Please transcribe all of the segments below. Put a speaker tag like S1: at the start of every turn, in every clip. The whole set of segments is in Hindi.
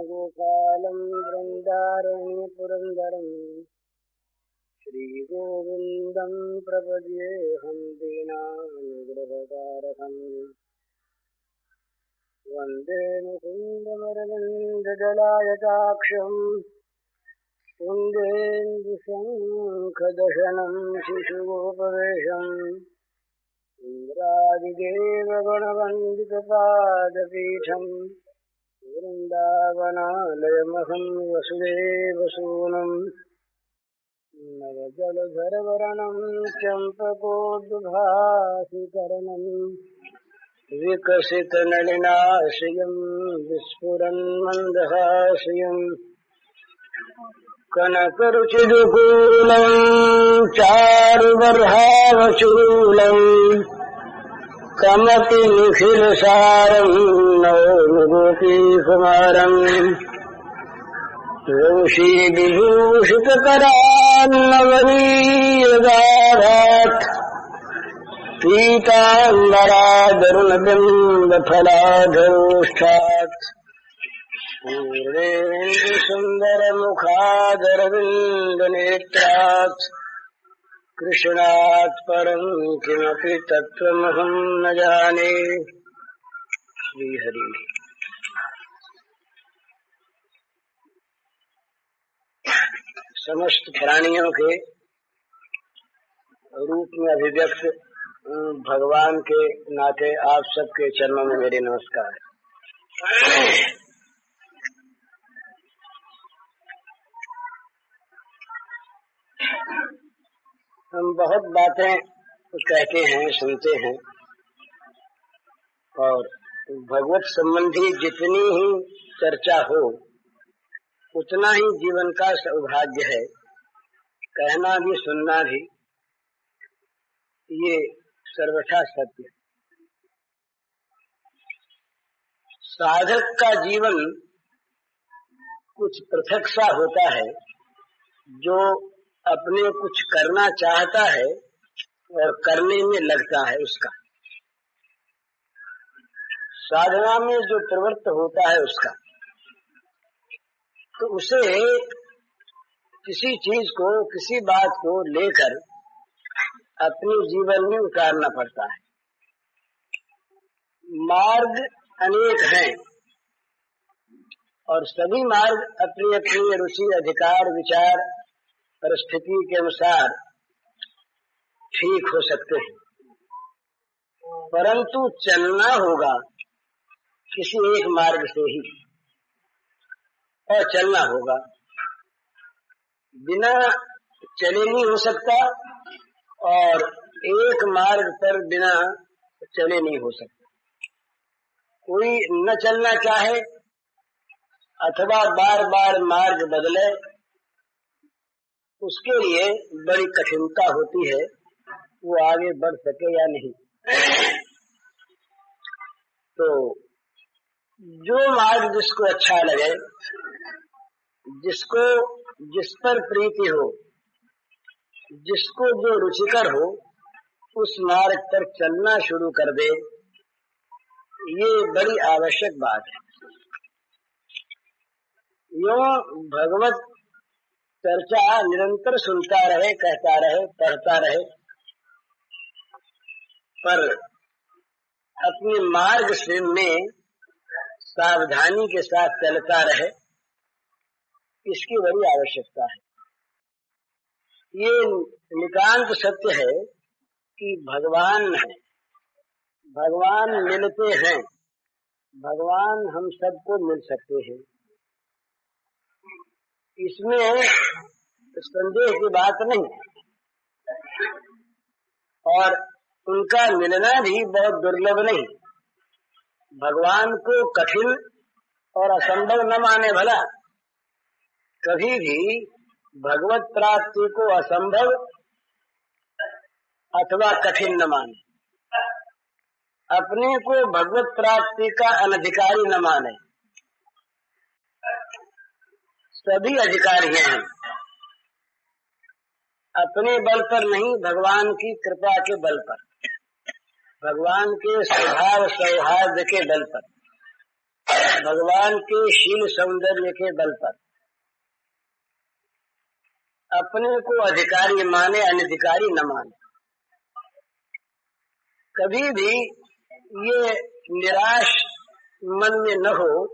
S1: गोपालं वृन्दारण्य पुरन्दरं श्रीगोविन्दं प्रपद्येऽहं दीनानुग्रहकारकम् वन्दे मुकुन्दमरविन्ददलायताक्षं कुन्देन्दुशङ्खदशनं शिशुगोपवेशम् इन्द्रादिदेवगणवन्दितपादपीठम् वृन्दावनालयमहं वसुदेवसूनम् नवजलधरवरणं चम्पकोद्भासिकरणम् विकसितनलिनाश्रियं विस्फुरन्मन्दहास्यम् कनकरुचिदुकूलं चारुबर्हावचूलम् कमपि निखिलसारं नौमि गोपीकुमारम् वंशीविभूषितकरान्नवनीयगारात् पीताम्बरादरुणबिम्बफलाधरोष्ठात् पूर्वेन्दुसुन्दरमुखादरविन्दनेत्रात् कृष्णात् परं किमपि तत्त्वमहं न जाने। श्रीहरि। समस्त प्राणियों के रूप में अभिव्यक्त भगवान के नाते आप सबके चरणों में मेरे नमस्कार। हम बहुत बातें कहते हैं, सुनते हैं, और भगवत संबंधी जितनी ही चर्चा हो उतना ही जीवन का सौभाग्य है। कहना भी सुनना भी ये सर्वथा सत्य। साधक का जीवन कुछ पृथक सा होता है, जो अपने कुछ करना चाहता है और करने में लगता है। उसका साधना में जो प्रवृत्त होता है उसका, तो उसे किसी चीज को, किसी बात को लेकर अपने जीवन में उतारना पड़ता है। मार्ग अनेक हैं और सभी मार्ग अपनी अपनी रुचि, अधिकार, विचार, परिस्थिति के अनुसार ठीक हो सकते हैं, परंतु चलना होगा किसी एक मार्ग से ही, और चलना होगा। बिना चले नहीं हो सकता और एक मार्ग पर बिना चले नहीं हो सकता। कोई न चलना चाहे अथवा बार बार मार्ग बदले, उसके लिए बड़ी कठिनता होती है, वो आगे बढ़ सके या नहीं। तो जो मार्ग जिसको अच्छा लगे, जिसको जिस पर प्रीति हो, जिसको जो रुचिकर हो, उस मार्ग पर चलना शुरू कर दे, ये बड़ी आवश्यक बात है। यूं भगवत चर्चा निरंतर सुनता रहे, कहता रहे, पढ़ता रहे, पर अपने मार्ग से में सावधानी के साथ चलता रहे, इसकी बड़ी आवश्यकता है। ये नितांत सत्य है कि भगवान है, भगवान मिलते हैं, भगवान हम सबको मिल सकते हैं, इसमें संदेह की बात नहीं। और उनका मिलना भी बहुत दुर्लभ नहीं। भगवान को कठिन और असंभव न माने भला, कभी भी भगवत प्राप्ति को असंभव अथवा कठिन न माने, अपने को भगवत प्राप्ति का अनधिकारी न माने। सभी अधिकारी हैं, अपने बल पर नहीं, भगवान की कृपा के बल पर। भगवान के स्वभाव सौहार्द के बल पर, भगवान के शील सौंदर्य के बल पर अपने को अधिकारी माने, अनधिकारी न माने। कभी भी ये निराश मन में न हो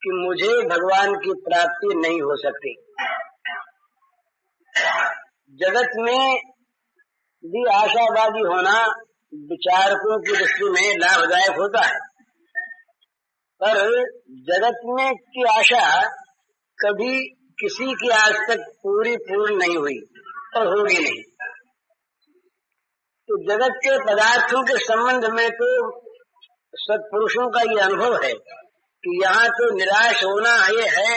S1: कि मुझे भगवान की प्राप्ति नहीं हो सकती। जगत में भी आशावादी होना विचारकों की दृष्टि में लाभदायक होता है, पर जगत में की आशा कभी किसी की आज तक पूर्ण नहीं हुई और होगी नहीं। तो जगत के पदार्थों के संबंध में तो सत्पुरुषों का ये अनुभव है कि यहाँ तो निराश होना ये है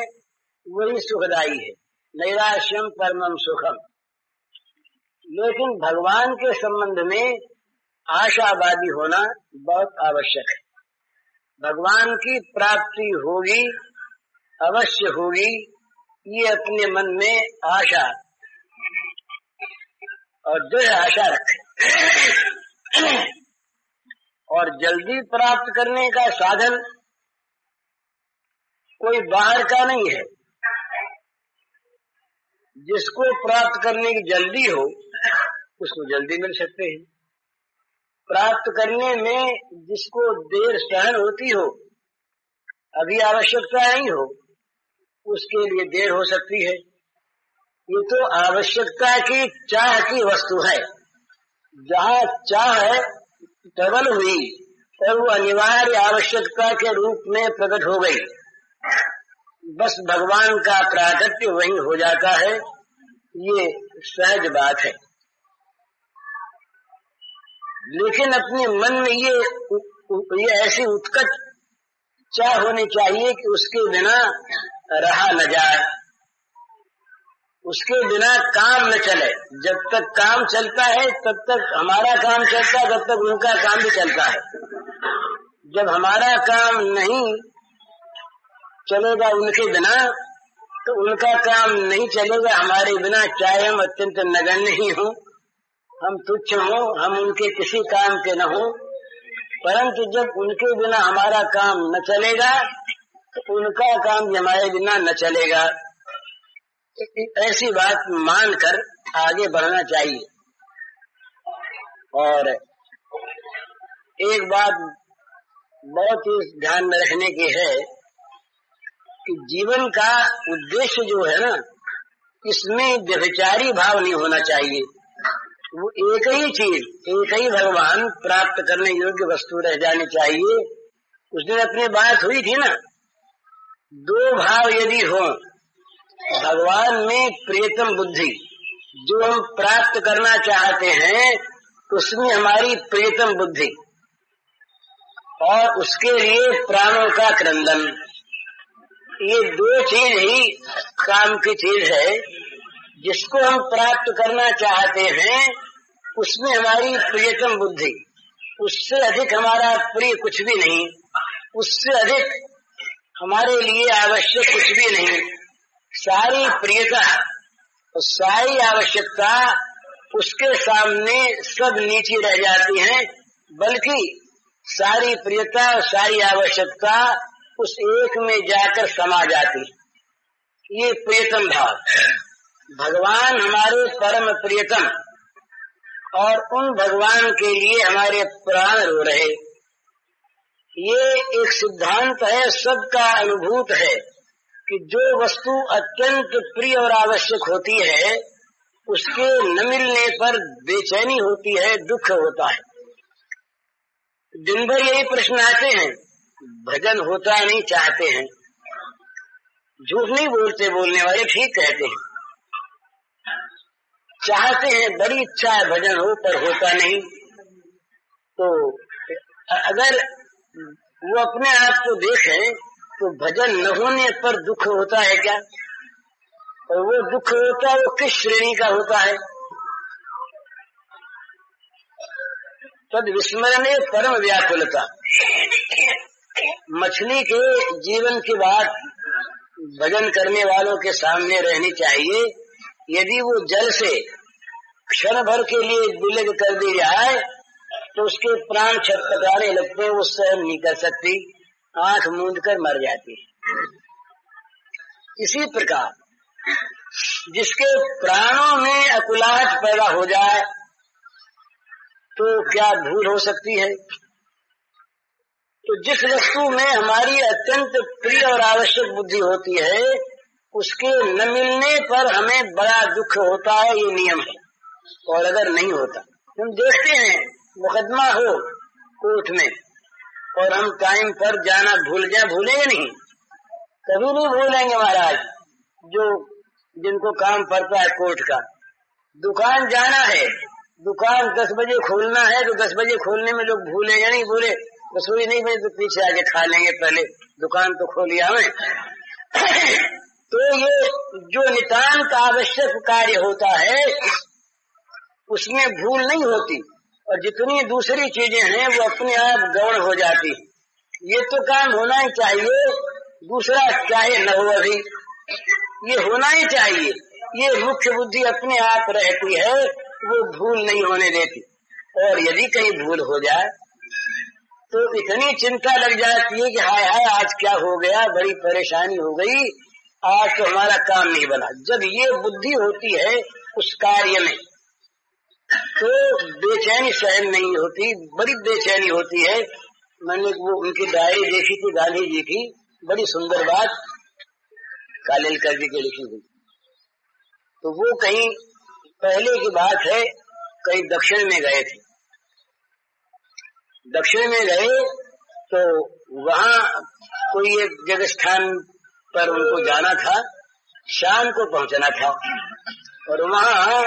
S1: वही सुखदायी है, नैराश्यम परमम सुखम। लेकिन भगवान के संबंध में आशावादी होना बहुत आवश्यक है। भगवान की प्राप्ति होगी, अवश्य होगी, ये अपने मन में आशा और दृढ़ आशा रखे। और जल्दी प्राप्त करने का साधन कोई बाहर का नहीं है। जिसको प्राप्त करने की जल्दी हो उसको जल्दी मिल सकते हैं। प्राप्त करने में जिसको देर सहन होती हो, अभी आवश्यकता नहीं हो, उसके लिए देर हो सकती है। ये तो आवश्यकता की चाह की वस्तु है। जहाँ चाह प्रबल हुई और वो अनिवार्य आवश्यकता के रूप में प्रकट हो गई, बस भगवान का प्राकट्य वहीं हो जाता है। ये सहज बात है। लेकिन अपने मन में ये ऐसी उत्कट चाह होनी चाहिए कि उसके बिना रहा न जाए, उसके बिना काम न चले। जब तक काम चलता है तब तक हमारा काम चलता है, तब तक उनका काम भी चलता है। जब हमारा काम नहीं चलेगा उनके बिना, तो उनका काम नहीं चलेगा हमारे बिना, चाहे हम अत्यंत नगण्य ही हों, हम तुच्छ हों, हम उनके किसी काम के न हों। परंतु जब उनके बिना हमारा काम न चलेगा तो उनका काम भी हमारे बिना न चलेगा। ऐसी बात मानकर आगे बढ़ना चाहिए। और एक बात बहुत ही ध्यान में रखने की है कि जीवन का उद्देश्य जो है ना, इसमें व्यभिचारी भाव नहीं होना चाहिए। वो एक ही चीज, एक ही भगवान प्राप्त करने योग्य वस्तु रह जानी चाहिए। उस दिन अपनी बात हुई थी ना, दो भाव यदि हो, भगवान में प्रियतम बुद्धि जो हम प्राप्त करना चाहते हैं उसमें हमारी प्रियतम बुद्धि, और उसके लिए प्राणों का क्रंदन, ये दो चीज ही काम की चीज है। जिसको हम प्राप्त करना चाहते हैं उसमें हमारी प्रियतम बुद्धि, उससे अधिक हमारा प्रिय कुछ भी नहीं, उससे अधिक हमारे लिए आवश्यक कुछ भी नहीं। सारी प्रियता और सारी आवश्यकता उसके सामने सब नीचे रह जाती हैं, बल्कि सारी प्रियता और सारी आवश्यकता उस एक में जाकर समा जाती। ये प्रियतम भाव, भगवान हमारे परम प्रियतम, और उन भगवान के लिए हमारे प्राण रो रहे। ये एक सिद्धांत है, सबका अनुभूत है कि जो वस्तु अत्यंत प्रिय और आवश्यक होती है उसके न मिलने पर बेचैनी होती है, दुख होता है। दिन भर यही प्रश्न आते हैं, भजन होता नहीं, चाहते हैं। झूठ नहीं बोलते, बोलने वाले ठीक कहते हैं। चाहते हैं, बड़ी इच्छा है भजन हो, पर होता नहीं। तो अगर वो अपने आप को देखें तो भजन न होने पर दुख होता है क्या? और वो दुख होता है वो किस श्रेणी का होता है? तद विस्मरणे परम व्याकुलता। मछली के जीवन की बात भजन करने वालों के सामने रहनी चाहिए। यदि वो जल से क्षण भर के लिए विलग कर दी जाए तो उसके प्राण छटपटाने लगते हैं, वो सहन नहीं कर सकती, आंख मूंद कर मर जाती है। इसी प्रकार जिसके प्राणों में अकुलाहट पैदा हो जाए तो क्या भूल हो सकती है? तो जिस वस्तु में हमारी अत्यंत प्रिय और आवश्यक बुद्धि होती है, उसके न मिलने पर हमें बड़ा दुख होता है, ये नियम है। और अगर नहीं होता, हम देखते हैं मुकदमा हो कोर्ट में और हम टाइम पर जाना भूल जाए, भूलेंगे नहीं, कभी नहीं भूलेंगे महाराज। जो जिनको काम पड़ता है कोर्ट का, दुकान जाना है, दुकान 10 बजे खोलना है तो 10 बजे खोलने में लोग भूलेंगे नहीं, बोले रसोई नहीं बने तो पीछे आके खा लेंगे, पहले दुकान तो खोली हमें। तो ये जो नितांत आवश्यक कार्य होता है उसमें भूल नहीं होती, और जितनी दूसरी चीजें हैं वो अपने आप गौण हो जाती है। ये तो काम होना ही चाहिए, दूसरा चाहे न हो, अभी ये होना ही चाहिए। ये मुख्य बुद्धि अपने आप रहती है, वो भूल नहीं होने देती। और यदि कहीं भूल हो जाए तो इतनी चिंता लग जाती है कि हाय हाय आज क्या हो गया, बड़ी परेशानी हो गई, आज तो हमारा काम नहीं बना। जब ये बुद्धि होती है उस कार्य में तो बेचैनी सहन नहीं होती, बड़ी बेचैनी होती है। मैंने वो उनकी डायरी देखी थी, गांधी जी की, बड़ी सुंदर बात कालेलकर जी की लिखी हुई। तो वो कहीं पहले की बात है, कहीं दक्षिण में गए थे। दक्षिण में गए तो वहाँ कोई एक जगह स्थान पर उनको जाना था, शाम को पहुंचना था, और वहाँ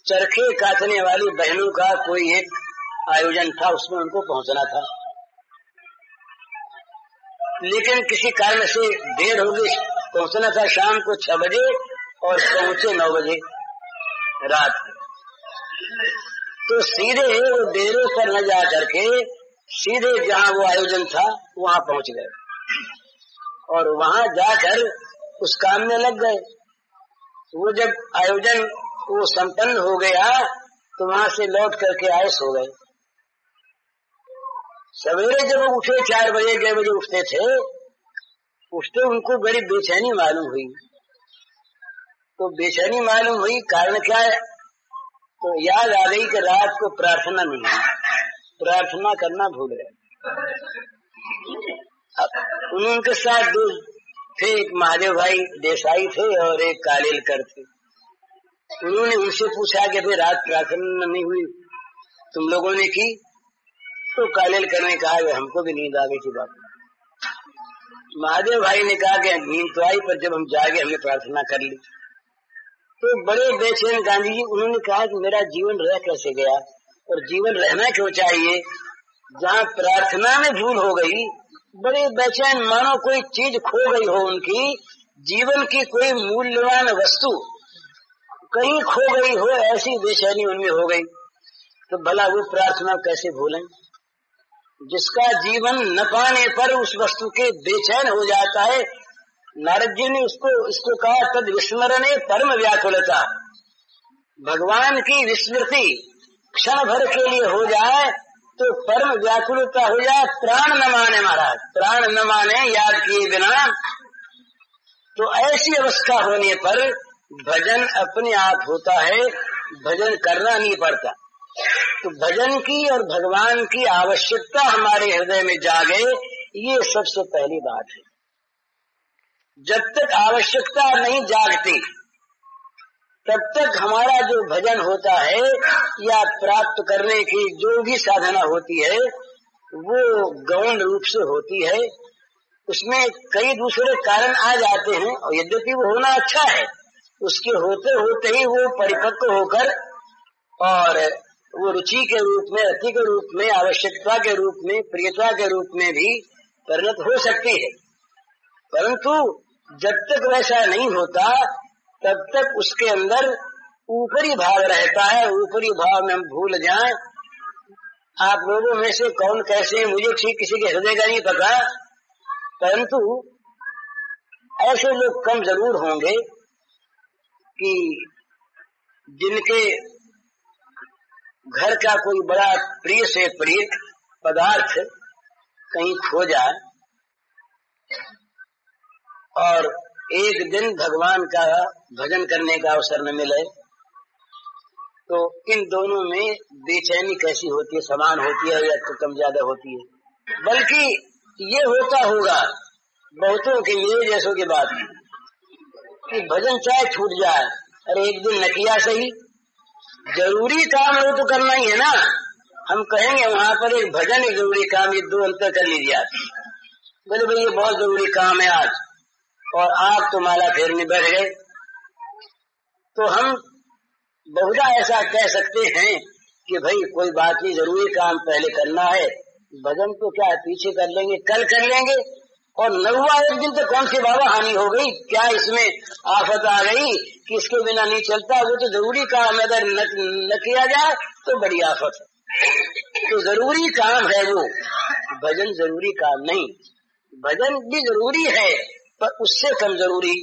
S1: चरखे काटने वाली बहनों का कोई एक आयोजन था, उसमें उनको पहुंचना था। लेकिन किसी कारण से देर हो गई, पहुंचना था शाम को 6 बजे और पहुंचे 9 बजे रात। तो सीधे वो डेरे पर न जा करके सीधे जहाँ वो आयोजन था वहाँ पहुंच गए, और वहाँ जाकर उस काम में लग गए। वो जब आयोजन वो संपन्न हो गया तो वहाँ से लौट करके आए, सो गए। सवेरे जब वो उठे 4 बजे 6 बजे उठते थे, उठते उनको बड़ी बेचैनी मालूम हुई। तो बेचैनी मालूम हुई, कारण क्या है? तो याद आ गई कि रात को प्रार्थना नहीं है, प्रार्थना करना भूल गए। उनके साथ दो थे, एक महादेव भाई देसाई थे और एक कालेलकर थे। उन्होंने उनसे पूछा कि भाई रात प्रार्थना नहीं हुई, तुम लोगों ने की? तो कालेलकर ने कहा कि हमको भी नींद आ गई थी बाबा। महादेव भाई ने कहा कि नींद तो आई, पर जब हम जागे हमने प्रार्थना कर ली। तो बड़े बेचैन गांधी जी, उन्होंने कहा कि मेरा जीवन रह कैसे गया, और जीवन रहना क्यों चाहिए जहाँ प्रार्थना में भूल हो गई। बड़े बेचैन, मानो कोई चीज खो गई हो, उनकी जीवन की कोई मूल्यवान वस्तु कहीं खो गई हो, ऐसी बेचैनी उनमें हो गई। तो भला वो प्रार्थना कैसे भूलें? जिसका जीवन न पाने पर उस वस्तु के बेचैन हो जाता है। नारद जी ने इसको कहा, तद विस्मरणे परम व्याकुलता। भगवान की विस्मृति क्षण भर के लिए हो जाए तो परम व्याकुलता हो जाए, प्राण न माने महाराज, प्राण न माने याद किए बिना। तो ऐसी अवस्था होने पर भजन अपने आप होता है, भजन करना नहीं पड़ता। तो भजन की और भगवान की आवश्यकता हमारे हृदय में जागे, ये सबसे पहली बात है। जब तक आवश्यकता नहीं जागती तब तक हमारा जो भजन होता है या प्राप्त करने की जो भी साधना होती है वो गौण रूप से होती है। उसमें कई दूसरे कारण आ जाते हैं, और यद्यपि वो होना अच्छा है, उसके होते होते ही वो परिपक्व होकर और वो रुचि के रूप में, अति के रूप में, आवश्यकता के रूप में, प्रियता के रूप में भी परिणत हो सकती है। परंतु जब तक वैसा नहीं होता तब तक उसके अंदर ऊपरी भाव रहता है। ऊपरी भाव में हम भूल जाएं। आप लोगों में से कौन कैसे, मुझे ठीक किसी के हृदय का नहीं पता, परंतु ऐसे लोग कम जरूर होंगे कि जिनके घर का कोई बड़ा प्रिय से प्रिय पदार्थ कहीं खो जाए और एक दिन भगवान का भजन करने का अवसर न मिले, तो इन दोनों में बेचैनी कैसी होती है, समान होती है या तो कम ज्यादा होती है। बल्कि ये होता होगा बहुतों के लिए जैसों की बात कि भजन चाहे छूट जाए, अरे एक दिन न किया सही, जरूरी काम हो तो करना ही है ना। हम कहेंगे वहां पर एक भजन एक जरूरी काम, ये दो अंतर कर लीजिए आप। बोले भाई ये बहुत जरूरी काम है आज, और आप तो माला फेरने बैठ गए, तो हम बहुधा ऐसा कह सकते हैं कि भाई कोई बात नहीं, जरूरी काम पहले करना है, भजन तो क्या पीछे कर लेंगे, कल कर लेंगे। और न हुआ एक दिन तो कौन सी बाबा हानि हो गई, क्या इसमें आफत आ गई कि इसके बिना नहीं चलता। वो तो जरूरी काम अगर न किया जाए तो बड़ी आफत है। तो जरूरी काम है वो, भजन जरूरी काम नहीं। भजन भी जरूरी है पर उससे कम जरूरी,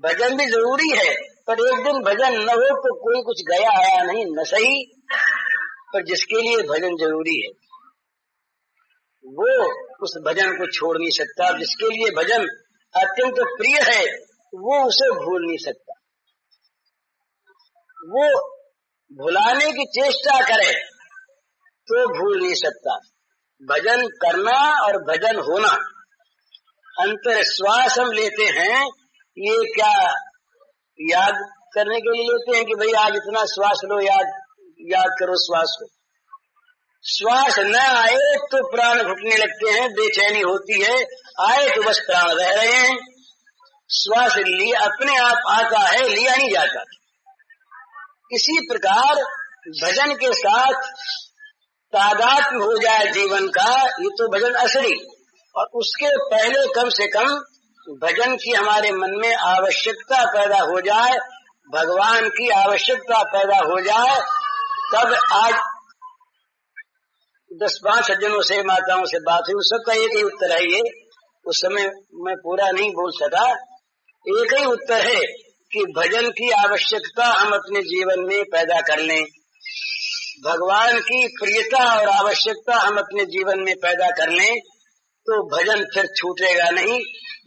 S1: भजन भी जरूरी है पर एक दिन भजन न हो तो कोई कुछ गया आया नहीं, न सही। पर जिसके लिए भजन जरूरी है वो उस भजन को छोड़ नहीं सकता, जिसके लिए भजन अत्यंत प्रिय है वो उसे भूल नहीं सकता। वो भुलाने की चेष्टा करे तो भूल नहीं सकता। भजन करना और भजन होना, अंतर श्वास हम लेते हैं, ये क्या याद करने के लिए लेते हैं कि भाई आज इतना श्वास लो, याद करो श्वास को। श्वास न आए तो प्राण घुटने लगते हैं, बेचैनी होती है, आए तो बस प्राण रह रहे हैं। श्वास लिया अपने आप आता है, लिया नहीं जाता। इसी प्रकार भजन के साथ तादात्म्य हो जाए जीवन का, ये तो भजन असली। और उसके पहले कम से कम भजन की हमारे मन में आवश्यकता पैदा हो जाए, भगवान की आवश्यकता पैदा हो जाए, तब आज 10-5 सज्जनों से माताओं से बात हुई, सबका एक ही उत्तर है। ये उस समय मैं पूरा नहीं बोल सका, एक ही उत्तर है कि भजन की आवश्यकता हम अपने जीवन में पैदा कर लें, भगवान की प्रियता और आवश्यकता हम अपने जीवन में पैदा कर लें, तो भजन फिर छूटेगा नहीं।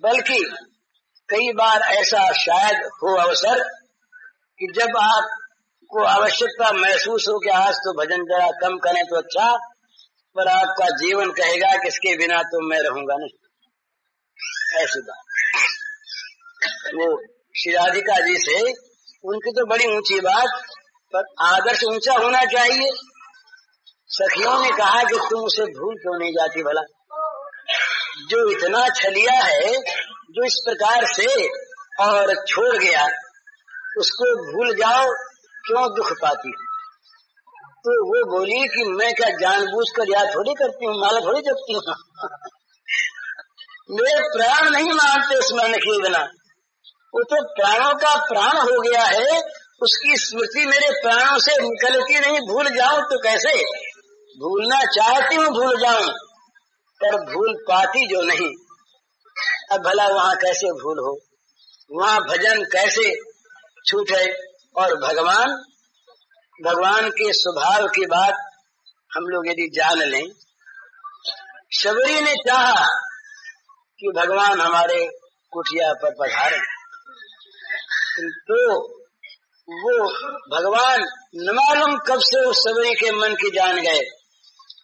S1: बल्कि कई बार ऐसा शायद हो अवसर कि जब आपको आवश्यकता महसूस हो कि आज तो भजन जरा कम करें तो अच्छा, पर आपका जीवन कहेगा कि इसके बिना तो मैं रहूंगा नहीं। ऐसी बात वो श्री राधिका जी से, उनकी तो बड़ी ऊंची बात, पर आदर्श ऊंचा होना चाहिए। सखियों ने कहा कि तुम उसे भूल क्यों नहीं जाती भला, जो इतना छलिया है, जो इस प्रकार से और छोड़ गया, उसको भूल जाओ, क्यों दुख पाती। तो वो बोली कि मैं क्या जानबूझकर याद थोड़ी करती हूँ, माला थोड़ी जपती हूँ। मेरे प्राण नहीं मानते स्मरण किए बिना, वो तो प्राणों का प्राण हो गया है, उसकी स्मृति मेरे प्राणों से निकलती नहीं। भूल जाऊं तो कैसे, भूलना चाहती हूँ भूल जाऊं, पर भूल पाती जो नहीं। अब भला वहाँ कैसे भूल हो, वहाँ भजन कैसे छूटे। और भगवान के स्वभाव की बात हम लोग यदि जान लें, शबरी ने चाहा कि भगवान हमारे कुटिया पर पधारे, तो वो भगवान न मालूम कब से उस शबरी के मन की जान गए।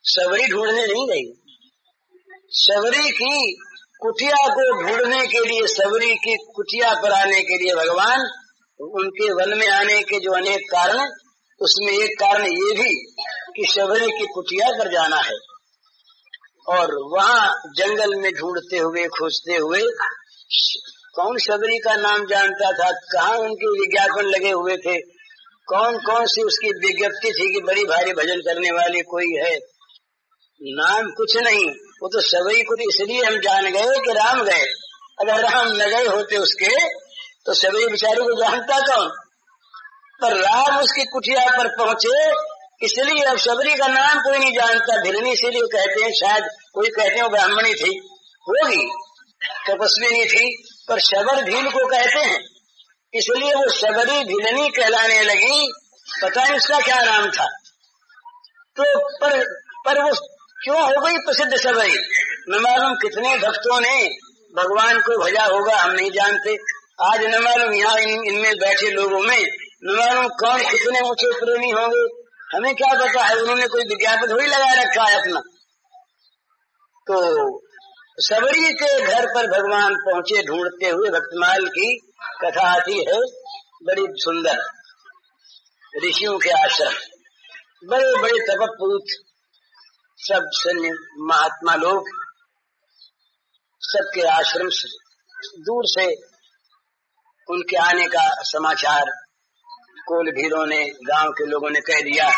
S1: शबरी ढूंढने नहीं गई, शबरी की कुटिया को ढूंढने के लिए, शबरी की कुटिया पर आने के लिए भगवान, उनके वन में आने के जो अनेक कारण, उसमें एक कारण ये भी कि शबरी की कुटिया पर जाना है। और वहाँ जंगल में ढूंढते हुए, खोजते हुए, कौन शबरी का नाम जानता था, कहाँ उनके विज्ञापन लगे हुए थे, कौन कौन सी उसकी विज्ञप्ति थी कि बड़ी भारी भजन करने वाली कोई है, नाम कुछ नहीं। वो तो शबरी को इसलिए हम जान गए कि राम गए, अगर राम न गए होते उसके तो शबरी बेचारी को जानता कौन। पर राम उसकी कुटिया पर पहुंचे, इसलिए अब शबरी का नाम कोई नहीं जानता। भिलनी इसीलिए कहते हैं, शायद कोई कहते हैं ब्राह्मणी थी, होगी, तपस्विनी थी, पर शबर भील को कहते हैं, इसलिए वो शबरी भिलनी कहलाने लगी। पता नहीं उसका क्या नाम था, तो पर वो क्यों हो गई प्रसिद्ध सबरी? न मालूम कितने भक्तों ने भगवान को भजा होगा, हम नहीं जानते। आज न मालूम यहाँ इनमें बैठे लोगों में न मालूम कौन कितने ऊंचे प्रेमी होंगे, हमें क्या पता है। उन्होंने कोई विज्ञापन थोड़ी लगा रखा है अपना। तो सबरी के घर पर भगवान पहुंचे ढूंढते हुए। भक्तमाल की कथा आती है बड़ी सुंदर। ऋषियों के आश्रम, बड़े बड़े तपस्पूत, सब सन्य महात्मा लोग, सबके आश्रम से दूर से उनके आने का समाचार कोल भीरों ने, गांव के लोगों ने कह दिया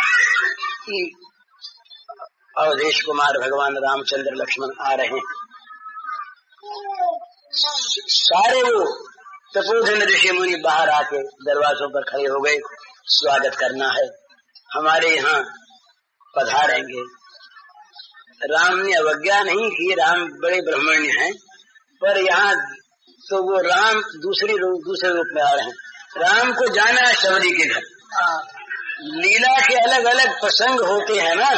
S1: कि अवधेश कुमार भगवान रामचंद्र लक्ष्मण आ रहे हैं। सारे वो तपोधन ऋषि मुनि बाहर आके दरवाजों पर खड़े हो गए, स्वागत करना है, हमारे यहाँ पधारेंगे। राम ने अवज्ञा नहीं की, राम बड़े ब्रह्मण्य हैं, पर यहाँ तो वो राम दूसरे रूप में आ रहे हैं। राम को जाना है सबरी के घर। लीला के अलग अलग प्रसंग होते हैं ना,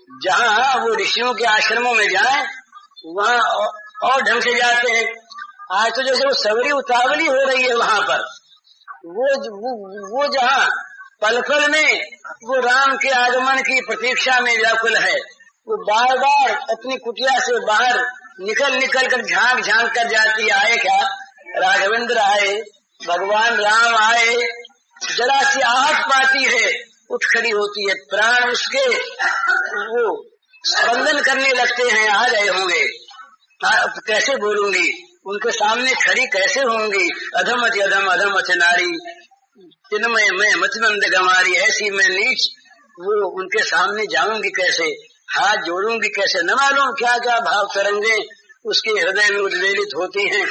S1: जहाँ वो ऋषियों के आश्रमों में जाए वहाँ और ढंग से जाते हैं। आज तो जैसे वो सबरी उतावली हो रही है वहाँ पर, वो जहाँ पल पल में वो राम के आगमन की प्रतीक्षा में व्याकुल है, वो बार बार अपनी कुटिया से बाहर निकल कर झांक कर जाती है। आए क्या राघवेंद्र आए, भगवान राम आए, जरा सी आहट पाती है, उठ खड़ी होती है, प्राण उसके वो स्पंदन करने लगते हैं। आ गए होंगे, कैसे बोलूंगी, उनके सामने खड़ी कैसे होंगी। अधम अधम नारी चिन्मय में मचनंद गमारी, ऐसी मैं नीच वो उनके सामने जाऊंगी कैसे, हाथ जोड़ूंगी कैसे। न मालूम क्या क्या भाव तरंगे उसके हृदय में उद्वेलित होती हैं,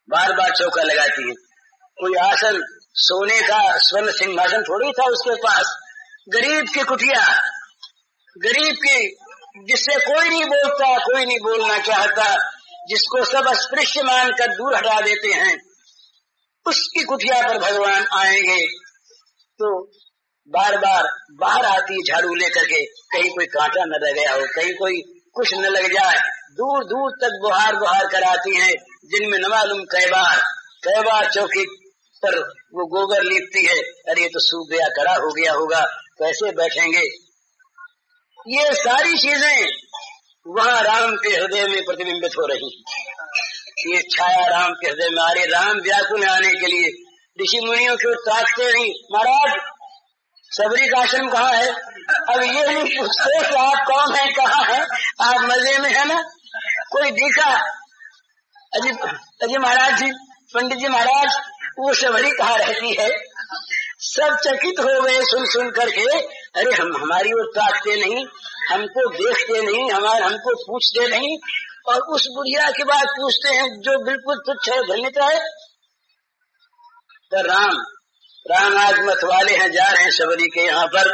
S1: बार बार चौका लगाती हैं। कोई आसन सोने का स्वर्ण सिंहासन थोड़ी था उसके पास, गरीब की कुटिया, गरीब की, जिससे कोई नहीं बोलता, कोई नहीं बोलना चाहता, जिसको सब अस्पृश्य मानकर दूर हटा देते हैं, उसकी कुटिया पर भगवान आएंगे। तो बार बार बाहर आती झाड़ू लेकर के, कहीं कोई कांटा न रह गया हो, कहीं कोई कुछ न लग जाए, दूर दूर तक बुहार कराती हैं, जिनमें न मालूम कई बार चौकी पर वो गोबर लीपती है। अरे तो सूख गया, कड़ा हो गया होगा, कैसे बैठेंगे। ये सारी चीजें वहाँ राम के हृदय में प्रतिबिंबित हो रही। ये छाया राम के हृदय में आ रही। राम व्याकुल आने के लिए ऋषि मुनियों को ताकते नहीं, महाराज सबरी का आश्रम कहाँ है। अब ये नहीं पूछते कि आप कौन है, कहाँ है, आप मजे में है ना। कोई दिखा, अजी महाराज जी, पंडित जी महाराज, वो सबरी कहाँ रहती है। सब चकित हो गए सुन करके। अरे हमारी ओर ताकते नहीं, हमको देखते नहीं, हमको पूछते नहीं, और उस बुढ़िया की बात पूछते हैं जो बिल्कुल तुच्छ है, घृणित है। तो राम आज मत वाले हैं, जा रहे हैं सबरी के यहाँ पर।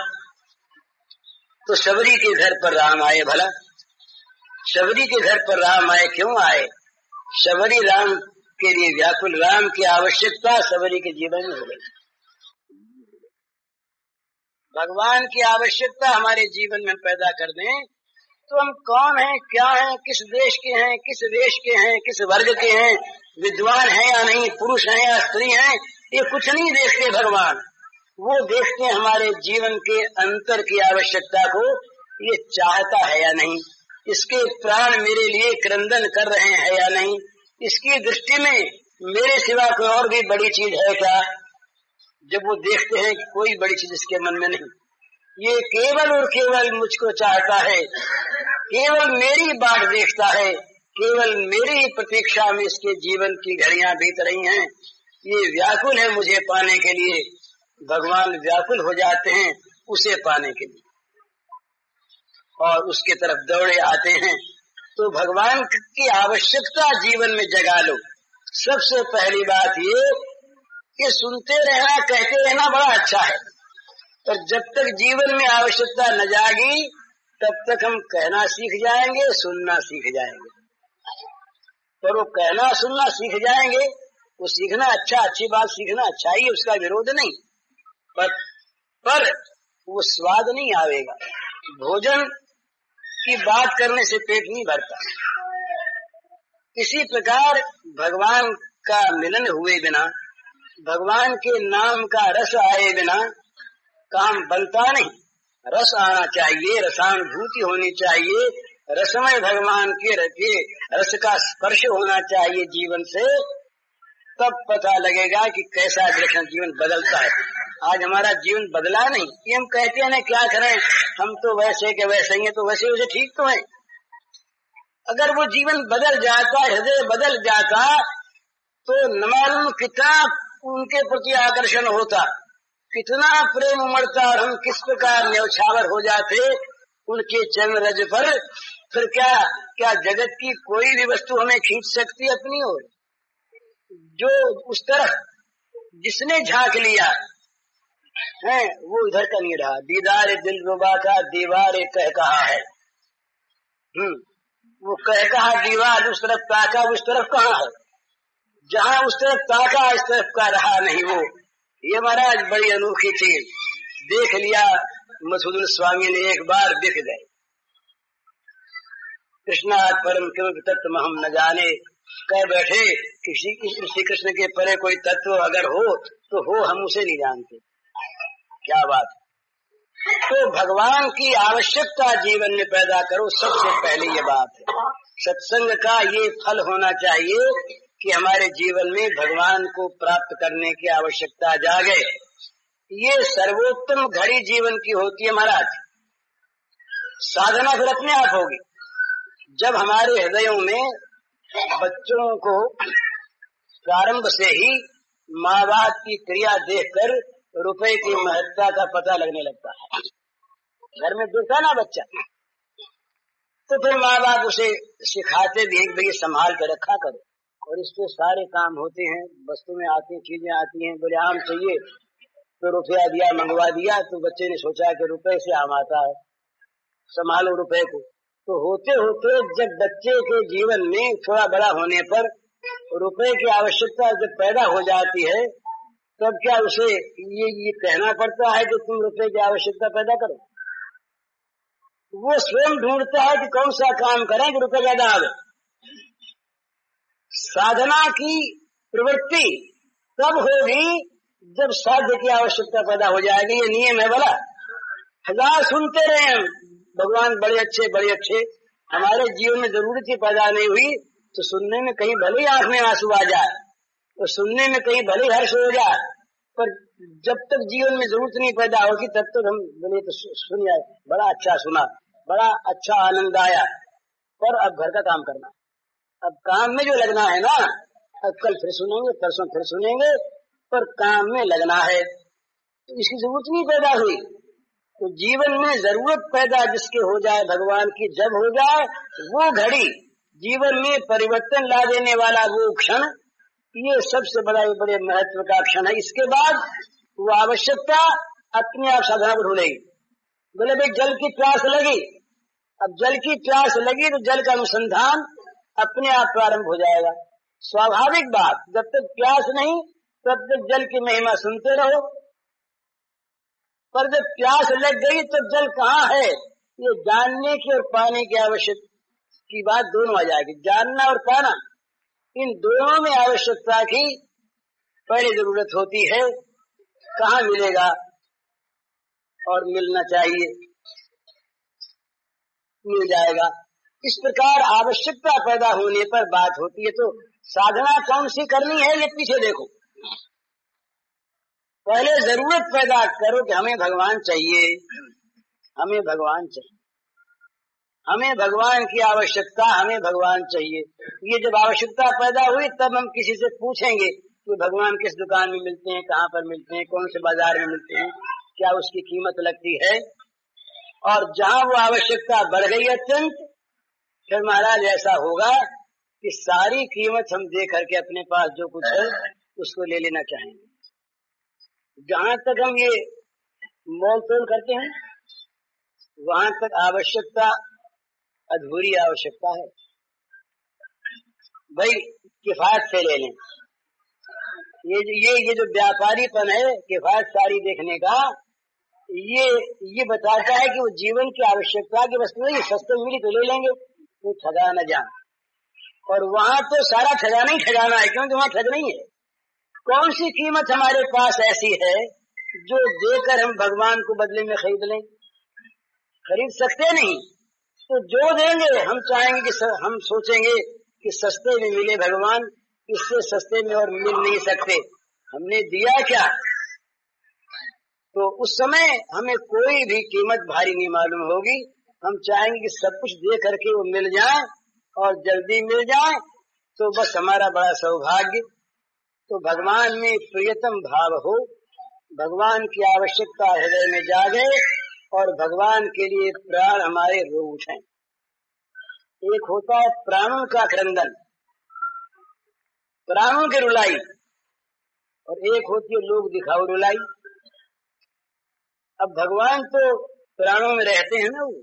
S1: तो सबरी के घर पर राम आए। भला सबरी के घर पर राम आए, क्यों आए। सबरी राम के लिए व्याकुल, राम की आवश्यकता सबरी के जीवन में हो गई। भगवान की आवश्यकता हमारे जीवन में पैदा कर दें तो हम कौन हैं, क्या हैं, किस देश के हैं, किस वेश के हैं, किस वर्ग के हैं, विद्वान हैं या नहीं, पुरुष हैं या स्त्री हैं, ये कुछ नहीं देखते भगवान। वो देखते हैं हमारे जीवन के अंतर की आवश्यकता को, ये चाहता है या नहीं, इसके प्राण मेरे लिए क्रंदन कर रहे हैं या नहीं, इसकी दृष्टि में मेरे सिवा कोई और भी बड़ी चीज है क्या। जब वो देखते हैं कि कोई बड़ी चीज इसके मन में नहीं, ये केवल और केवल मुझको चाहता है, केवल मेरी बाट देखता है, केवल मेरी प्रतीक्षा में इसके जीवन की घड़ियां बीत रही हैं, ये व्याकुल है मुझे पाने के लिए। भगवान व्याकुल हो जाते हैं उसे पाने के लिए और उसके तरफ दौड़े आते हैं। तो भगवान की आवश्यकता जीवन में जगा लो। सबसे पहली बात ये कि सुनते रहना, कहते रहना बड़ा अच्छा है, पर जब तक जीवन में आवश्यकता न जागी तब तक हम कहना सीख जाएंगे, सुनना सीख जाएंगे। पर वो कहना सुनना सीख जाएंगे, वो सीखना अच्छा, अच्छी बात सीखना अच्छा ही, उसका विरोध नहीं, पर वो स्वाद नहीं आवेगा। भोजन की बात करने से पेट नहीं भरता। इसी प्रकार भगवान का मिलन हुए बिना, भगवान के नाम का रस आए बिना काम बनता नहीं। रस आना चाहिए, रसानुभूति होनी चाहिए, रसमय भगवान के रस का स्पर्श होना चाहिए जीवन से, तब पता लगेगा कि कैसा दर्शन जीवन बदलता है। आज हमारा जीवन बदला नहीं, ये हम कहते हैं ना क्या करें, हम तो वैसे के वैसे ही हैं, तो वैसे वैसे ठीक तो है। अगर वो जीवन बदल जाता, हृदय बदल जाता, तो न मालूम कितना उनके प्रति आकर्षण होता, कितना प्रेम उमड़ता, और हम किस प्रकार न्यौछावर हो जाते उनके चरण रज पर। फिर क्या जगत की कोई भी वस्तु हमें खींच सकती अपनी ओर? जो उस तरफ जिसने झांक लिया है वो इधर का नहीं रहा। दीदार दिल रुबा का दीवार कह कहा है। वो कह कहा दीवार उस तरफ ताका, उस तरफ कहाँ है? जहाँ उस तरफ ताका इस तरफ का रहा नहीं वो। ये महाराज बड़ी अनोखी चीज देख लिया मधुसूदन स्वामी ने, एक बार दिख गए। कृष्णात् परम किम तत्व हम न जाने, कह बैठे किसी श्री कृष्ण के परे कोई तत्व अगर हो तो हो, हम उसे नहीं जानते। क्या बात है। तो भगवान की आवश्यकता जीवन में पैदा करो, सबसे पहले ये बात है। सत्संग का ये फल होना चाहिए कि हमारे जीवन में भगवान को प्राप्त करने की आवश्यकता जागे। ये सर्वोत्तम घड़ी जीवन की होती है महाराज। साधना फिर अपने आप होगी जब हमारे हृदयों में बच्चों को प्रारंभ से ही माँ बाप की क्रिया देखकर रुपए की महत्ता का पता लगने लगता है। घर में देखता ना बच्चा, तो फिर माँ बाप उसे सिखाते भी भाई संभाल कर रखा करो, और इससे सारे काम होते हैं। वस्तु में आती चीजें आती हैं, बोले आम चाहिए तो रुपया दिया, मंगवा दिया, तो बच्चे ने सोचा कि रुपए से आम आता है, संभालो रुपए को। तो होते होते जब बच्चे के जीवन में थोड़ा बड़ा होने पर रुपए की आवश्यकता जब पैदा हो जाती है, तब क्या उसे ये कहना पड़ता है कि तुम रुपए की आवश्यकता पैदा करो? वो स्वयं ढूंढता है कि कौन सा काम करें कि रुपए ज्यादा आवे। साधना की प्रवृत्ति तब होगी जब साध्य की आवश्यकता पैदा हो जाएगी। ये नियम है। भला हजार सुनते रहे हम, भगवान बड़े अच्छे, हमारे जीवन में जरूरत ही पैदा नहीं हुई तो सुनने में कहीं भले ही आंख में आंसू आ जाए, तो सुनने में कहीं भले हर्ष हो जाए, पर जब तक जीवन में जरूरत नहीं पैदा होगी तब तक हम बोले तो सुनिए, बड़ा अच्छा सुना, बड़ा अच्छा आनंद आया, पर अब घर का काम करना, अब काम में जो लगना है ना, अब कल फिर सुनेंगे, परसों फिर सुनेंगे, पर काम में लगना है, तो इसकी जरूरत नहीं पैदा हुई। तो जीवन में जरूरत पैदा जिसके हो जाए भगवान की, जब हो जाए वो घड़ी जीवन में परिवर्तन ला देने वाला वो क्षण, ये सबसे बड़े महत्व का क्षण है। इसके बाद वो आवश्यकता अपने आप साधना को ढूंढेगी। बोले भाई जल की प्यास लगी, अब जल की प्यास लगी तो जल का अनुसंधान अपने आप प्रारंभ हो जाएगा। स्वाभाविक बात, जब तक प्यास नहीं तब तक जल की महिमा सुनते रहो, पर जब प्यास लग गई तो जल कहाँ है ये जानने की और पाने की आवश्यक की बात दोनों आ जाएगी। जानना और पाना, इन दोनों में आवश्यकता की पहले जरूरत होती है। कहाँ मिलेगा और मिलना चाहिए, मिल जाएगा। इस प्रकार आवश्यकता पैदा होने पर बात होती है। तो साधना कौन सी करनी है ये पीछे देखो। पहले जरूरत पैदा करो कि हमें भगवान चाहिए, हमें भगवान चाहिए, हमें भगवान की आवश्यकता, हमें भगवान चाहिए। ये जब आवश्यकता पैदा हुई तब हम किसी से पूछेंगे कि भगवान किस दुकान में मिलते हैं, कहाँ पर मिलते हैं, कौन से बाजार में मिलते हैं, क्या उसकी कीमत लगती है। और जहाँ वो आवश्यकता बढ़ गई अत्यंत, फिर महाराज ऐसा होगा कि सारी कीमत हम दे करके अपने पास जो कुछ है उसको ले लेना चाहेंगे। जहाँ तक हम ये मोल तोल करते हैं वहां तक आवश्यकता अधूरी आवश्यकता है। भाई किफायत से ले लें। ये जो व्यापारीपन है किफायत सारी देखने का, ये बताता है कि वो जीवन की आवश्यकता की वस्तु है, सस्ते मिली तो ले लेंगे, तो ठगा न जान। और वहां तो सारा ठगाना ही ठगाना है, क्योंकि वहां ठग नहीं है। कौन सी कीमत हमारे पास ऐसी है जो देकर हम भगवान को बदले में खरीद लें? खरीद सकते नहीं। तो जो देंगे हम चाहेंगे कि हम सोचेंगे कि सस्ते में मिले भगवान, इससे सस्ते में और मिल नहीं सकते, हमने दिया क्या? तो उस समय हमें कोई भी कीमत भारी नहीं मालूम होगी। हम चाहेंगे कि सब कुछ दे करके वो मिल जाए और जल्दी मिल जाए, तो बस हमारा बड़ा सौभाग्य। तो भगवान में प्रियतम भाव हो, भगवान की आवश्यकता हृदय में जागे और भगवान के लिए प्राण हमारे रो उठें। एक होता है प्राणों का क्रंदन, प्राणों की रुलाई, और एक होती है लोग दिखाओ रुलाई। अब भगवान तो प्राणों में रहते हैं ना, वो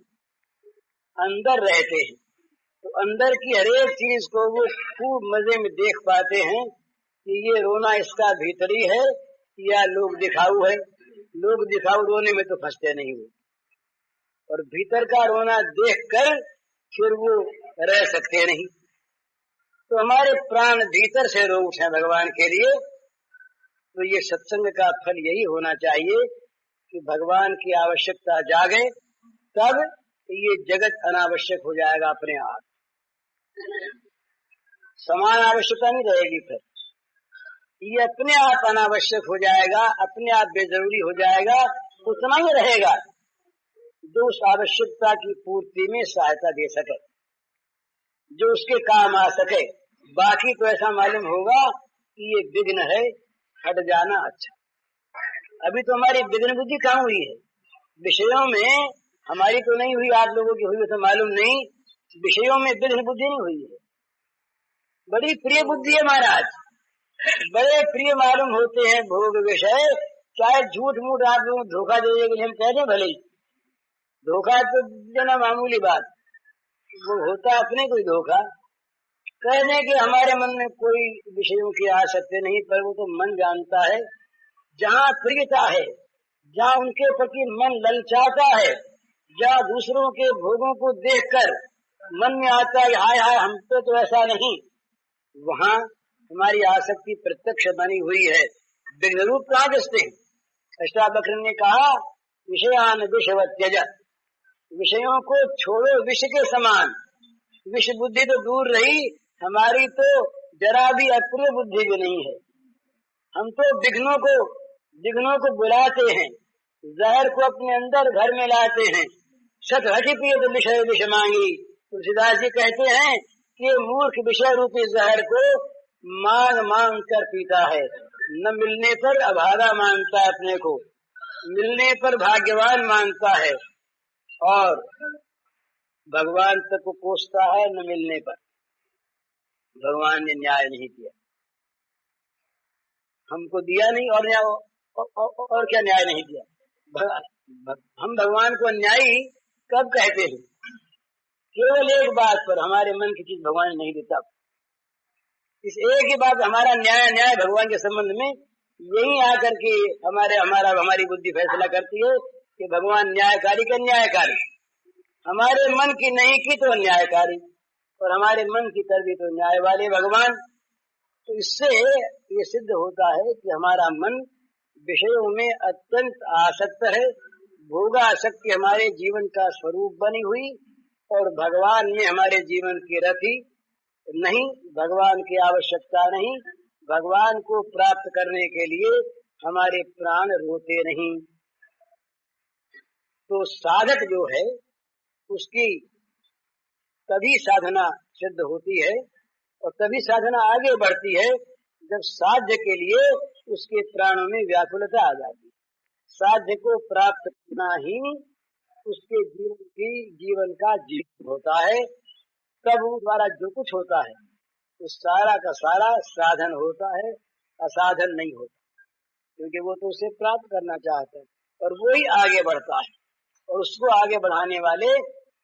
S1: अंदर रहते हैं, तो अंदर की हरेक चीज को वो खूब मजे में देख पाते हैं कि ये रोना इसका भीतरी है या लोग दिखाऊ है। लोग दिखाऊ रोने में तो फंसते नहीं वो, और भीतर का रोना देखकर फिर वो रह सकते नहीं। तो हमारे प्राण भीतर से रो उठे भगवान के लिए। तो ये सत्संग का फल यही होना चाहिए कि भगवान की आवश्यकता जागे, तब ये जगत अनावश्यक हो जाएगा अपने आप। समान आवश्यकता नहीं रहेगी, फिर ये अपने आप अनावश्यक हो जाएगा, अपने आप बेजरूरी हो जाएगा। उतना ही रहेगा जो उस आवश्यकता की पूर्ति में सहायता दे सके, जो उसके काम आ सके। बाकी तो ऐसा मालूम होगा कि ये विघ्न है, हट जाना अच्छा। अभी तो हमारी विघ्न बुद्धि कहाँ हुई है? विषयों में हमारी तो नहीं हुई, आप लोगों की हुई तो मालूम नहीं। विषयों में विघ्न बुद्धि नहीं हुई है, बड़ी प्रिय बुद्धि है महाराज, बड़े प्रिय मालूम होते हैं भोग विषय। चाहे झूठ मूठ आप लोगों धोखा दे देंगे, हम कह दें भले ही, धोखा तो देना मामूली बात, वो होता अपने कोई धोखा। कह दें कि हमारे मन में कोई विषयों की आसक्ति नहीं, पर वो तो मन जानता है। जहाँ प्रियता है, जहाँ उनके प्रति मन ललचाता है, जहाँ दूसरों के भोगों को देखकर मन में आता है हाय हाय हम तो ऐसा नहीं, वहाँ हमारी आसक्ति प्रत्यक्ष बनी हुई है। विघ्न रूप कहाँ दसते हैं? अष्टावक्र ने कहा विषयान विषवत त्यज, विषयों को छोड़ो विष के समान। विष बुद्धि तो दूर रही, हमारी तो जरा भी अप्रिय बुद्धि भी नहीं है। हम तो विघ्नों को बुलाते हैं, जहर को अपने अंदर घर में लाते हैं। सत हटी पिए तो विषय विष मांगी। तुलसीदास जी कहते हैं कि मूर्ख विषय रूपी जहर को मांग मांग कर पीता है। न मिलने पर अभागा मानता है अपने को, मिलने पर भाग्यवान मानता है, और भगवान तक को कोसता है न मिलने पर। भगवान ने न्याय नहीं दिया, हमको दिया नहीं, और क्या न्याय नहीं दिया। हम भगवान को अन्यायी कब कहते हैं? केवल एक बात पर, हमारे मन की चीज भगवान नहीं देता। इस एक ही बात, हमारा न्याय भगवान के संबंध में यही आकर के हमारी बुद्धि फैसला करती है कि भगवान न्यायकारी के न्यायकारी, हमारे मन की नहीं की तो न्यायकारी, और हमारे मन की कर दी तो न्याय वाले भगवान। तो इससे ये सिद्ध होता है कि हमारा मन विषयों में अत्यंत आसक्त है। भोगासक्ति हमारे जीवन का स्वरूप बनी हुई, और भगवान में हमारे जीवन की रति नहीं, भगवान की आवश्यकता नहीं। भगवान को प्राप्त करने के लिए हमारे प्राण रोते नहीं। तो साधक जो है उसकी तभी साधना सिद्ध होती है, और तभी साधना आगे बढ़ती है जब साध्य के लिए उसके प्राणों में व्याकुलता आ जाती है। साध्य को प्राप्त करना ही उसके जीवन का जीवन होता है। तब वो द्वारा जो कुछ होता है वो सारा का सारा साधन होता है, असाधन नहीं होता, क्योंकि वो तो उसे प्राप्त करना चाहता है और वो ही आगे बढ़ता है। और उसको आगे बढ़ाने वाले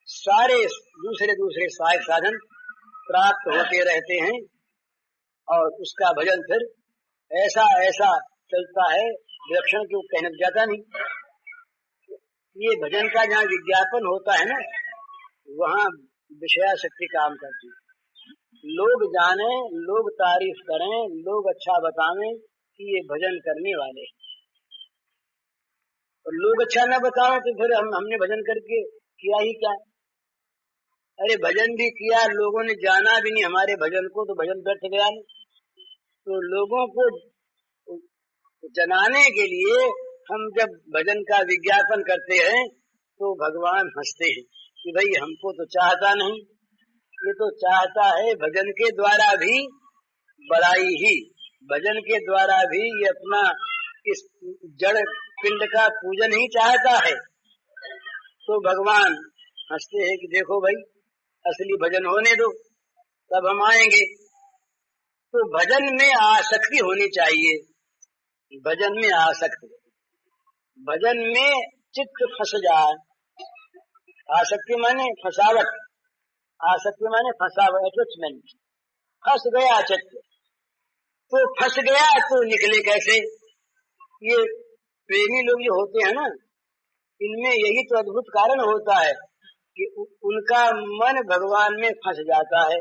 S1: सारे दूसरे सहायक साधन प्राप्त होते रहते हैं, और उसका भजन फिर ऐसा चलता है, विलक्षण क्यों कहने जाता नहीं। ये भजन का जहाँ विज्ञापन होता है ना, वहाँ विषयाशक्ति काम करती है। लोग जाने, लोग तारीफ करें, लोग अच्छा बतावें कि ये भजन करने वाले, और लोग अच्छा न बतावें तो फिर हमने भजन करके किया ही क्या। अरे भजन भी किया, लोगों ने जाना भी नहीं हमारे भजन को, तो भजन व्यर्थ गया नहीं। तो लोगों को जनाने के लिए हम जब भजन का विज्ञापन करते हैं तो भगवान हंसते हैं कि भाई हमको तो चाहता नहीं, ये तो चाहता है भजन के द्वारा भी बड़ाई ही, भजन के द्वारा भी ये अपना इस जड़ पिंड का पूजन ही चाहता है। तो भगवान हंसते हैं कि देखो भाई असली भजन होने दो, तब हम आएंगे। तो भजन में आसक्ति होनी चाहिए, भजन में आसक्ति, भजन में चित्त फंस जाए। आसक्ति माने फंसावट, आसक्ति माने फंसावट, अटैचमेंट। फंस गया चित्त, तो फंस गया तो निकले कैसे। ये प्रेमी लोग जो होते हैं ना, इनमें यही तो अद्भुत कारण होता है कि उनका मन भगवान में फंस जाता है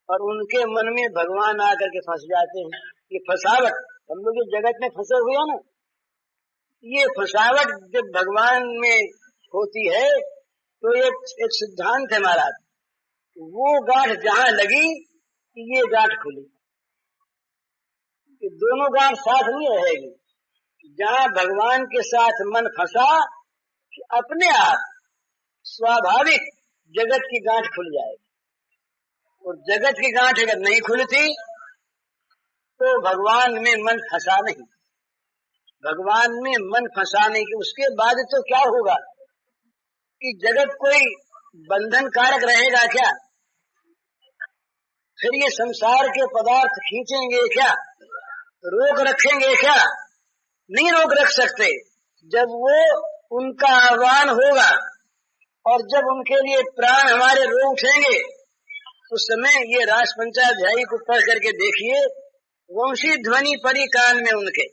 S1: और उनके मन में भगवान आकर के फंस जाते हैं। ये फंसावट, हम लोग इस जगत में फंसे हुए हैं ना, ये फंसावट जब भगवान में होती है तो एक सिद्धांत है महाराज, वो गांठ जहां लगी ये गांठ खुली, ये दोनों गांठ साथ नहीं रहेगी। जहां भगवान के साथ मन फंसा, अपने आप स्वाभाविक जगत की गांठ खुल जाएगी। और जगत की गांठ अगर नहीं खुलती तो भगवान में मन फंसा नहीं, भगवान में मन फंसाने के उसके बाद तो क्या होगा कि जगत कोई बंधन कारक रहेगा क्या? फिर ये संसार के पदार्थ खींचेंगे क्या, रोक रखेंगे क्या? नहीं रोक रख सकते। जब वो उनका आह्वान होगा और जब उनके लिए प्राण हमारे रो उठेंगे, उस समय ये रास पंचाध्यायी को पढ़ करके देखिए, वंशी ध्वनि पड़ी कान में उनके,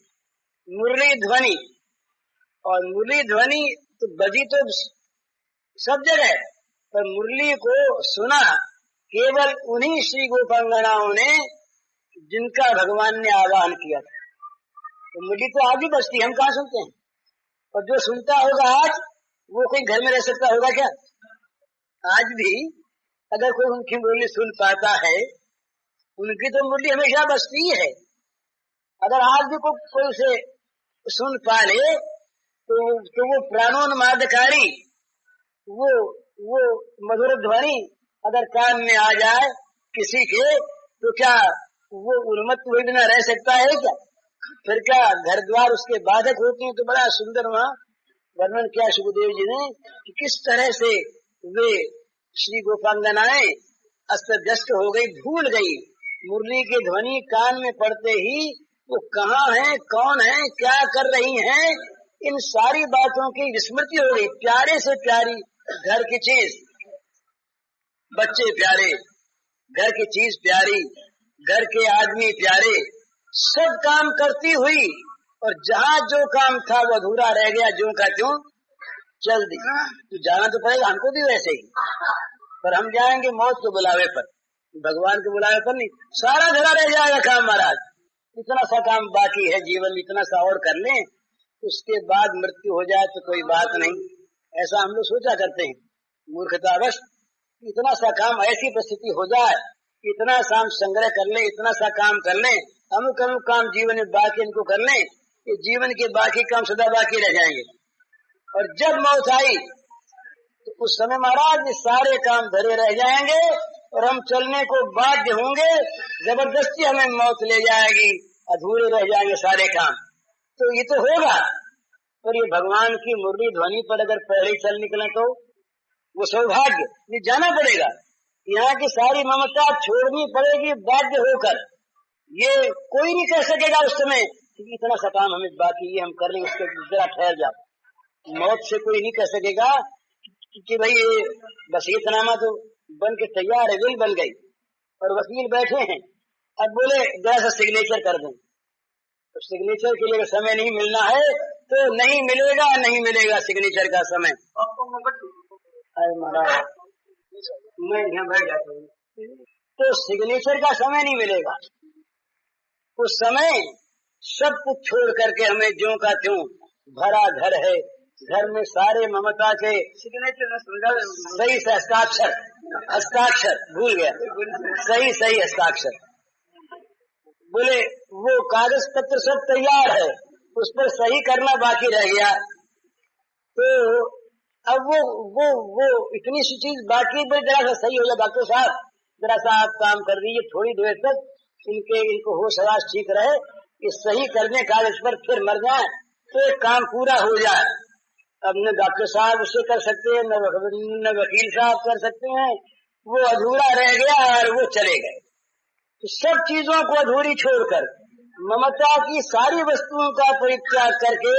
S1: मुरली ध्वनि, और मुरली ध्वनि तो बजी तो सब जगह, पर मुरली को सुना केवल उन्हीं श्री गोपांगनाओं ने जिनका भगवान ने आह्वान किया था। तो मुरली तो आज भी बजती, हम कहाँ सुनते हैं? और जो सुनता होगा आज, वो कोई घर में रह सकता होगा क्या? आज भी अगर कोई उनकी मुरली सुन पाता है, उनकी तो मुरली हमेशा बजती है। अगर आज भी कोई उसे सुन पा ले तो वो प्राणोन्मादकारी वो मधुर ध्वनि अगर कान में आ जाए किसी के, तो क्या वो उन्मत्त हुए बिना रह सकता है क्या? फिर क्या घर द्वार उसके बाधक होते हैं? तो बड़ा सुंदर वहाँ वर्णन किया सुखदेव जी ने कि किस तरह से वे श्री गोपांगनाएं अस्त व्यस्त हो गई, भूल गई। मुरली की ध्वनि कान में पड़ते ही वो कहाँ है, कौन है, क्या कर रही हैं, इन सारी बातों की विस्मृति हो गई। प्यारे से प्यारी घर की चीज, बच्चे प्यारे, घर की चीज प्यारी, घर के आदमी प्यारे, सब काम करती हुई, और जहाँ जो काम था वो अधूरा रह गया, जो का त्यों चल दी। तो जाना तो पड़ेगा हमको भी वैसे ही, पर हम जाएंगे मौत के बुलावे पर, भगवान के बुलावे पर नहीं। सारा धरा रह जाएगा काम महाराज, इतना सा काम बाकी है जीवन, इतना सा और कर लें, उसके बाद मृत्यु हो जाए तो कोई बात नहीं। ऐसा हम लोग सोचा करते हैं मूर्खतावश, इतना सा काम, ऐसी परिस्थिति हो जाए, इतना सा हम संग्रह कर लें, इतना सा काम कर लें, अमुक अमुक काम जीवन में बाकी इनको कर लें, ये जीवन के बाकी काम सदा बाकी रह जाएंगे। और जब मौत आई तो उस समय महाराज ये सारे काम धरे रह जाएंगे और हम चलने को बाध्य होंगे, जबरदस्ती हमें मौत ले जाएगी, अधूरे रह जाएंगे सारे काम। तो ये तो होगा, पर ये भगवान की मुरली ध्वनि पर अगर पहले चल निकले तो वो सौभाग्य, ये जाना पड़ेगा। यहाँ की सारी ममता छोड़नी पड़ेगी बाध्य होकर। ये कोई नहीं कह सकेगा उस समय कि इतना सा काम हमें बाकी ये हम कर लें, उसके जरा ठहर जाओ। मौत से कोई नहीं कह सकेगा कि भाई ये बस इतना तो बन के तैयार है, विल बन गई और वकील बैठे हैं, अब बोले जरा सा सिग्नेचर कर दें। तो सिग्नेचर के लिए समय नहीं मिलना है तो नहीं मिलेगा सिग्नेचर का समय। अरे महाराज मैं यहाँ बैठ जाता हूँ, तो सिग्नेचर का समय नहीं मिलेगा। उस समय सब कुछ छोड़ करके हमें ज्यों का त्यों भरा घर है, घर में सारे ममता के सिग्नेचर सही से हस्ताक्षर भूल गया, सही हस्ताक्षर बोले, वो कागज पत्र सब तैयार है, उस पर सही करना बाकी रह गया। तो अब वो इतनी सी चीज बाकी, जरा सा सही हो जाए डॉक्टर साहब, जरा सा आप काम कर दीजिए थोड़ी देर तक इनको होश हवास ठीक रहे, इस सही करने कागज पर फिर मर जाए तो एक काम पूरा हो जाए। अब न डॉक्टर साहब उसे कर सकते हैं, न वकील साहब कर सकते हैं, वो अधूरा रह गया और वो चले गए। तो सब चीजों को अधूरी छोड़कर ममता की सारी वस्तुओं का परित्याग करके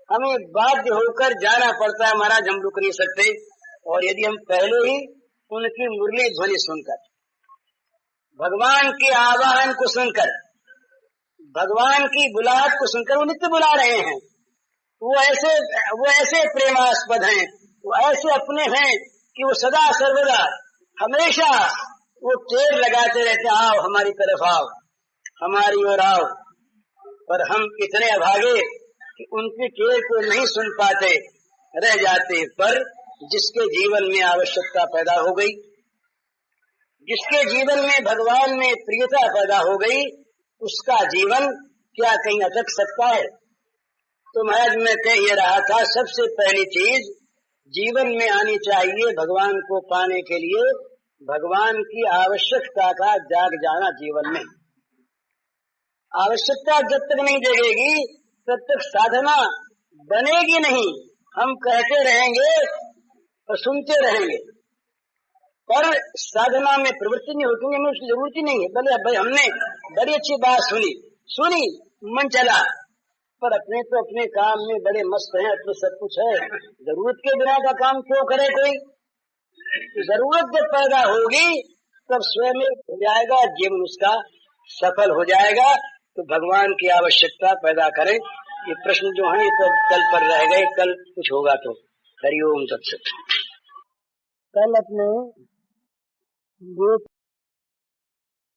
S1: हमें बाध्य होकर जाना पड़ता है। महाराज हम रुक नहीं सकते, और यदि हम पहले ही उनकी मुरली ध्वनि सुनकर, भगवान के आवाहन को सुनकर, भगवान की बुलाहट को सुनकर, वो नित्य बुला रहे हैं, वो ऐसे प्रेमास्पद हैं, वो ऐसे अपने हैं कि वो सदा सर्वदा हमेशा वो टेर लगाते रहते, आओ हमारी तरफ आओ, हमारी ओर आओ। पर हम इतने अभागे कि उनकी टेर को नहीं सुन पाते, रह जाते। पर जिसके जीवन में आवश्यकता पैदा हो गई, जिसके जीवन में भगवान में प्रियता पैदा हो गई, उसका जीवन क्या कहीं अटक सकता है? तो महाराज मैं कह ये रहा था, सबसे पहली चीज जीवन में आनी चाहिए भगवान को पाने के लिए भगवान की आवश्यकता का जाग जाना। जीवन में आवश्यकता जब तक नहीं जगेगी तब तक साधना बनेगी नहीं। हम कहते रहेंगे और सुनते रहेंगे, पर साधना में प्रवृत्ति नहीं होती, हमें उसकी जरूरत ही नहीं है। भले भाई हमने बड़ी अच्छी बात सुनी मन चला, पर अपने तो अपने काम में बड़े मस्त हैं, अपने सब कुछ है, जरूरत के बिना का काम क्यों करे कोई? जरूरत जब पैदा होगी तब स्वयं हो जाएगा, जीवन उसका सफल हो जाएगा। तो भगवान की आवश्यकता पैदा करें। ये प्रश्न जो है तो कल पर रह गए, कल कुछ होगा तो हरिओम तत्सत। कल अपने